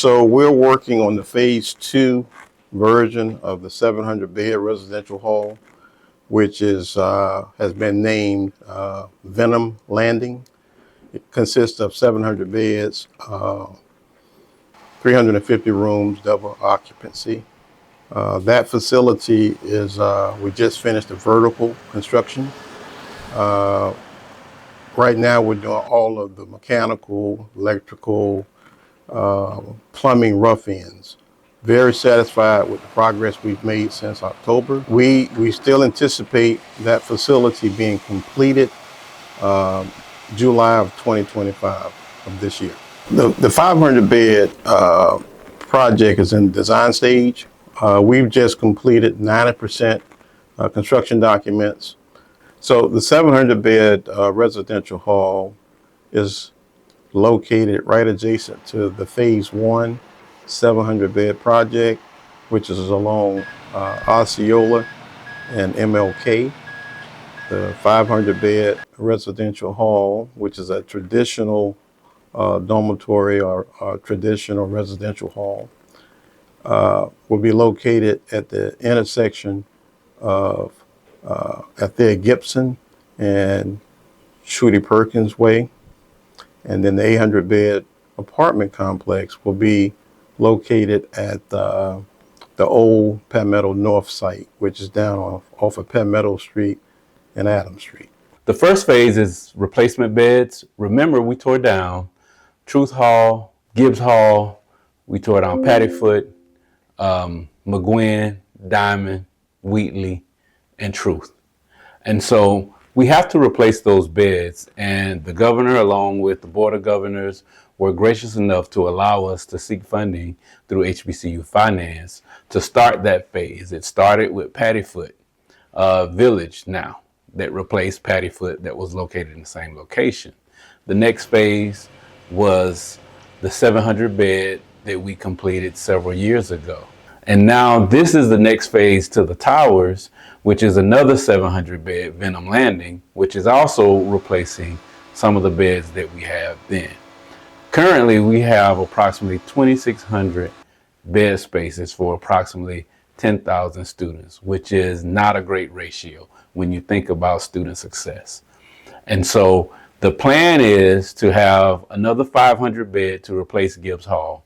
So we're working on the phase 2 version of the 700-bed residential hall, which is has been named Venom Landing. It consists of 700 beds, 350 rooms, double occupancy. That facility is, we just finished the vertical construction. Right now we're doing all of the mechanical, electrical, plumbing rough ends. Very satisfied with the progress we've made since October. We still anticipate that facility being completed July of 2025 of this year. The 500 bed project is in design stage. We've just completed 90% construction documents. So the 700 bed residential hall is located right adjacent to the phase 1 700 bed project, which is along Osceola and MLK. The 500 bed residential hall, which is a traditional dormitory or traditional residential hall, will be located at the intersection of Althea Gibson and Shooty Perkins Way. And then the 800 bed apartment complex will be located at the old Palmetto North site, which is down off of Palmetto Street and Adams Street. The first phase is replacement beds. Remember, we tore down Truth Hall, Gibbs Hall, we tore down Paddyfoote, McGuinn, Diamond, Wheatley, and Truth. And so we have to replace those beds, and the governor, along with the board of governors, were gracious enough to allow us to seek funding through HBCU Finance to start that phase. It started with Paddyfoote Village now that replaced Paddyfoote that was located in the same location. The next phase was the 700 bed that we completed several years ago. And now this is the next phase to the towers, which is another 700 bed Venom Landing, which is also replacing some of the beds that we have then. Currently, we have approximately 2,600 bed spaces for approximately 10,000 students, which is not a great ratio when you think about student success. And so the plan is to have another 500 bed to replace Gibbs Hall.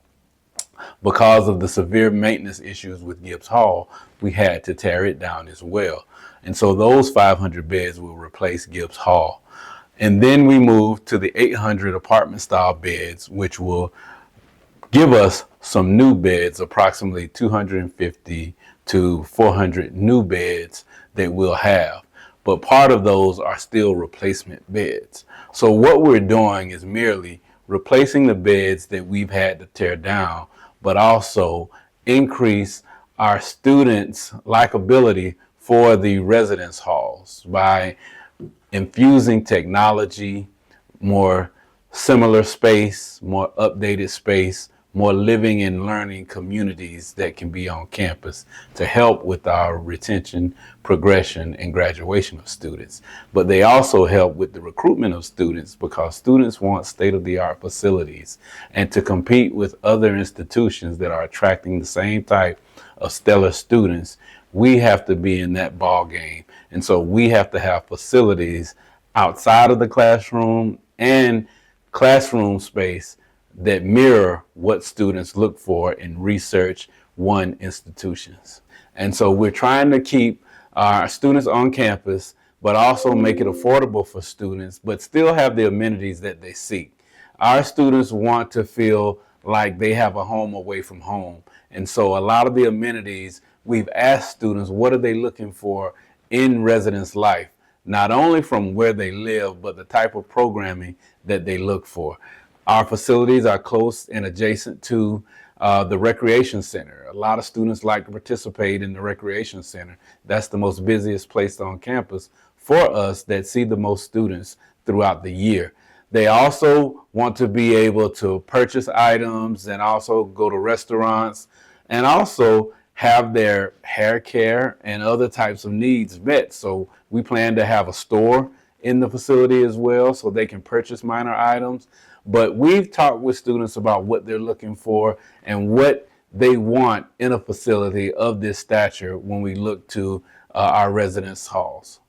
Because of the severe maintenance issues with Gibbs Hall, we had to tear it down as well. And so those 500 beds will replace Gibbs Hall. And then we move to the 800 apartment style beds, which will give us some new beds, approximately 250 to 400 new beds that we'll have. But part of those are still replacement beds. So what we're doing is merely replacing the beds that we've had to tear down, but also increase our students' likability for the residence halls by infusing technology, more similar space, more updated space, more living and learning communities that can be on campus to help with our retention, progression, and graduation of students. But they also help with the recruitment of students because students want state-of-the-art facilities. And to compete with other institutions that are attracting the same type of stellar students, we have to be in that ball game. And so we have to have facilities outside of the classroom and classroom space that mirror what students look for in research one institutions. And so we're trying to keep our students on campus, but also make it affordable for students, but still have the amenities that they seek. Our students want to feel like they have a home away from home. And so a lot of the amenities, we've asked students, what are they looking for in residence life? Not only from where they live, but the type of programming that they look for. Our facilities are close and adjacent to the recreation center. A lot of students like to participate in the recreation center. That's the most busiest place on campus for us that see the most students throughout the year. They also want to be able to purchase items and also go to restaurants and also have their hair care and other types of needs met. So we plan to have a store in the facility as well so they can purchase minor items. But we've talked with students about what they're looking for and what they want in a facility of this stature when we look to our residence halls.